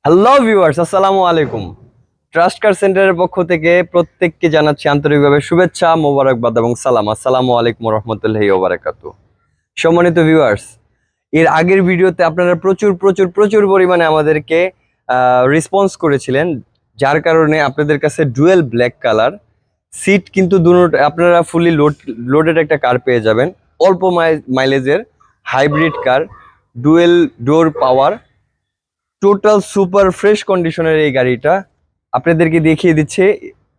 Hello viewers, আসসালামু আলাইকুম। Trust কার সেন্টারের পক্ষ থেকে প্রত্যেককে জানাচ্ছি আন্তরিকভাবে শুভেচ্ছা, মোবারকবাদ এবং সালাম। আসসালামু আলাইকুম রহমতুল্লাহি ওয়া বারাকাতুহু। সম্মানিত ভিউয়ার্স, এর আগের ভিডিওতে আপনারা প্রচুর প্রচুর প্রচুর পরিমাণে আমাদেরকে রেসপন্স করেছিলেন, যার কারণে আপনাদের কাছে ডুয়েল ব্ল্যাক কালার সিট কিন্তু আপনারা ফুলি লোডেড একটা কার পেয়ে যাবেন। অল্প মাইলেজের হাইব্রিড কার, ডুয়েল ডোর পাওয়ার, টোটাল সুপার ফ্রেশ কন্ডিশনের এই গাড়িটা আপনাদেরকে দেখিয়ে দিচ্ছে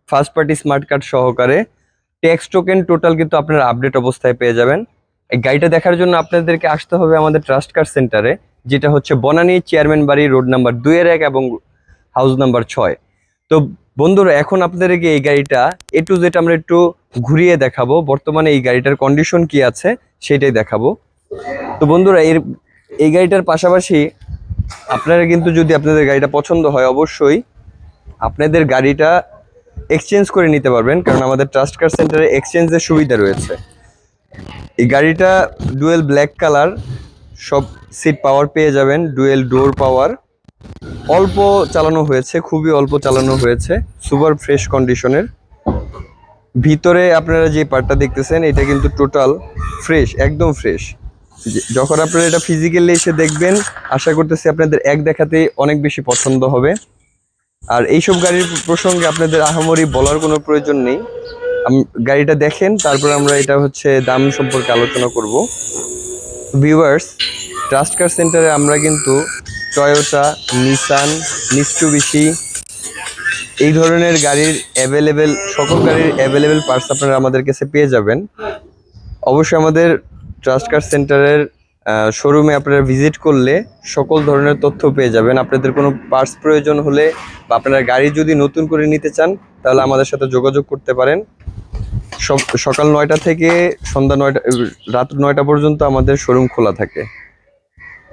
ফার্স্ট পার্টি স্মার্ট কার্ড সহকারে। ট্যাক্স টোকেন টোটাল কিন্তু আপনারা আপডেট অবস্থায় পেয়ে যাবেন। এই গাড়িটা দেখার জন্য আপনাদেরকে আসতে হবে আমাদের ট্রাস্ট কার সেন্টারে, যেটা হচ্ছে বনানী চেয়ারম্যান বাড়ি, রোড নাম্বার 2-1 এবং হাউস নাম্বার 6। তো বন্ধুরা, এখন আপনাদেরকে এই গাড়িটা এ টু জেড আমরা একটু ঘুরিয়ে দেখাবো। বর্তমানে এই গাড়িটার কন্ডিশন কি আছে সেটাই দেখাবো। তো বন্ধুরা, এই গাড়িটার পাশাপাশি আপনারা কিন্তু, যদি আপনাদের গাড়িটা পছন্দ হয়, অবশ্যই আপনাদের গাড়িটা এক্সচেঞ্জ করে নিতে পারবেন, কারণ আমাদের ট্রাস্ট কার সেন্টারে এক্সচেঞ্জের সুবিধা রয়েছে। এই গাড়িটা ডুয়েল ব্ল্যাক কালার, সব সিট পাওয়ার পেয়ে যাবেন, ডুয়েল ডোর পাওয়ার। অল্প চালানো হয়েছে, খুবই অল্প চালানো হয়েছে, সুপার ফ্রেশ কন্ডিশনের। ভিতরে আপনারা যে পার্টটা দেখতেছেন এটা কিন্তু টোটাল ফ্রেশ, একদম ফ্রেশ। যখন আপনারা এটা ফিজিক্যালি এসে দেখবেন, আশা করতেছি আপনাদের এক দেখাতেই অনেক বেশি পছন্দ হবে। আর এইসব গাড়ির প্রসঙ্গে আপনাদের আহামরি বলার কোনো প্রয়োজন নেই। গাড়িটা দেখেন, তারপর আমরা এটা হচ্ছে দাম সম্পর্কে আলোচনা করব। ভিউয়ার্স, ট্রাস্ট কার সেন্টারে আমরা কিন্তু টয়োটা, নিসান, মিৎসুবিশি এই ধরনের গাড়ির সকল গাড়ির অ্যাভেলেবেল পার্টস আপনারা আমাদের কাছে পেয়ে যাবেন। অবশ্যই আমাদের ট্রাস্ট কার সেন্টারের শোরুমে আপনারা ভিজিট করলে সকল ধরনের তথ্য পেয়ে যাবেন। আপনাদের কোনো পার্টস প্রয়োজন হলে বা আপনারা গাড়ি যদি নতুন করে নিতে চান, তাহলে আমাদের সাথে যোগাযোগ করতে পারেন। সকাল 9টা থেকে সন্ধ্যা 9টা, রাত 9টা পর্যন্ত আমাদের শোরুম খোলা থাকে।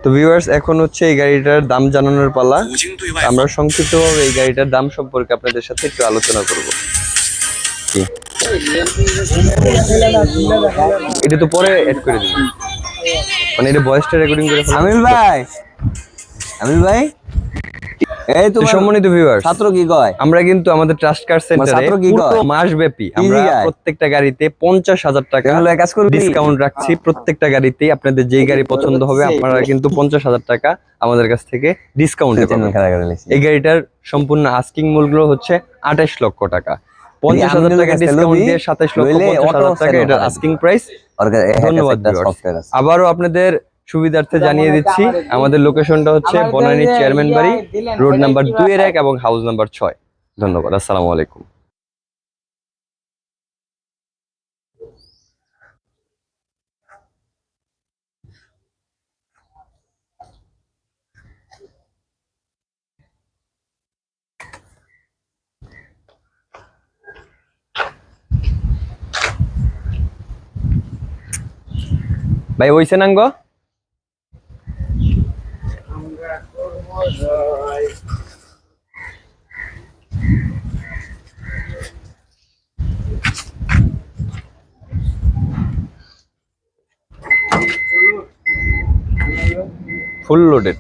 তো ভিউয়ার্স, এখন হচ্ছে এই গাড়িটার দাম জানানোর পালা। আমরা সংক্ষিপ্তভাবে এই গাড়িটার দাম সম্পর্কে আপনাদের সাথে একটু আলোচনা করব। এটা তো পরে অ্যাড করে দিন, মানে এটা ভয়েসটা রেকর্ডিং করে ফেলা। আমিল ভাই এই তো সম্মানিত ভিউয়ার্স, ছাত্র কি কয়? আমরা কিন্তু আমাদের ট্রাস্ট কার সেন্টারে পুরো মাসব্যাপী আমরা প্রত্যেকটা গাড়িতে 50,000 টাকা ডিসকাউন্ট রাখছি। প্রত্যেকটা গাড়িতেই আপনাদের যেই গাড়ি পছন্দ হবে আপনারা কিন্তু 50,000 টাকা আমাদের কাছ থেকে ডিসকাউন্টে পাবেন। এই গাড়িটার সম্পূর্ণ আস্কিং মূল্য হচ্ছে 28 লক্ষ টাকা। 50,000 টাকা ডিসকাউন্ট দিয়ে 27,50,000 টাকা এটার আস্কিং প্রাইস। ধন্যবাদ ভিউয়ার্স। আবারও আপনাদের সুবিধার্থে জানিয়ে দিচ্ছি, আমাদের লোকেশনটা হচ্ছে বনানী চেয়ারম্যান বাড়ি, রোড নাম্বার 2-1 এবং হাউস নাম্বার 6। ধন্যবাদ, আসসালামু আলাইকুম। ভাই হইছে নাঙ্গ? Full loaded.